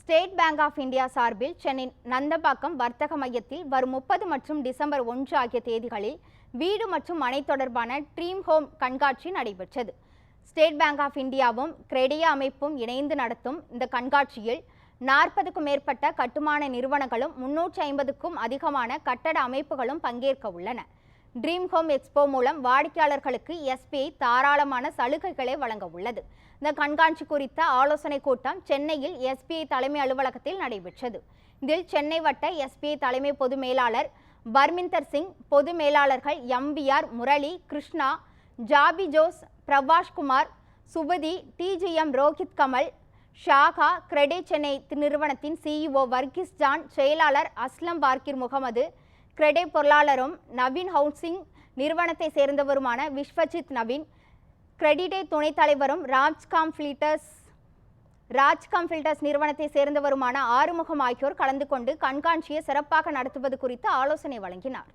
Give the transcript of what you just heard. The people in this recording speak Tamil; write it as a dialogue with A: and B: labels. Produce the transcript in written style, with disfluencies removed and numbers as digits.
A: ஸ்டேட் பேங்க் ஆஃப் இந்தியா சார்பில் சென்னை நந்தம்பாக்கம் வர்த்தக மையத்தில் வரும் 30 மற்றும் டிசம்பர் 1 ஆகிய தேதிகளில் வீடு மற்றும் மனை தொடர்பான ட்ரீம் ஹோம் கண்காட்சி நடைபெற்றது. ஸ்டேட் பேங்க் ஆஃப் இந்தியாவும் கிரெடியா அமைப்பும் இணைந்து நடத்தும் இந்த கண்காட்சியில் 40க்கும் மேற்பட்ட கட்டுமான நிறுவனங்களும் 350க்கும் அதிகமான கட்டட அமைப்புகளும் பங்கேற்க உள்ளன. ட்ரீம் ஹோம் எக்ஸ்போ மூலம் வாடிக்கையாளர்களுக்கு SBI தாராளமான சலுகைகளை வழங்க உள்ளது. இந்த கண்காட்சி குறித்த ஆலோசனை கூட்டம் சென்னையில் SBI தலைமை அலுவலகத்தில் நடைபெற்றது. இதில் சென்னை வட்ட SBI தலைமை பொது மேலாளர் பர்மிந்தர் சிங், பொது மேலாளர்கள் MVR முரளி, கிருஷ்ணா, ஜாபி ஜோஸ், பிரபாஷ்குமார், சுபதி, TGM ரோஹித் கமல், ஷாகா, கிரெடே சென்னை நிறுவனத்தின் CEO வர்கீஸ் ஜான், செயலாளர் அஸ்லம் பார்க்கிர் முகமது, கிரெடே பொருளாளரும் நவீன் ஹவுசிங் நிறுவனத்தை சேர்ந்தவருமான விஸ்வஜித் நவீன், கிரெடிடே துணைத் தலைவரும் ராஜ்காம் ஃபில்டர்ஸ் நிறுவனத்தை சேர்ந்தவருமான ஆறுமுகம் ஆகியோர் கலந்து கொண்டு கண்காட்சியை சிறப்பாக நடத்துவது குறித்து ஆலோசனை வழங்கினார்.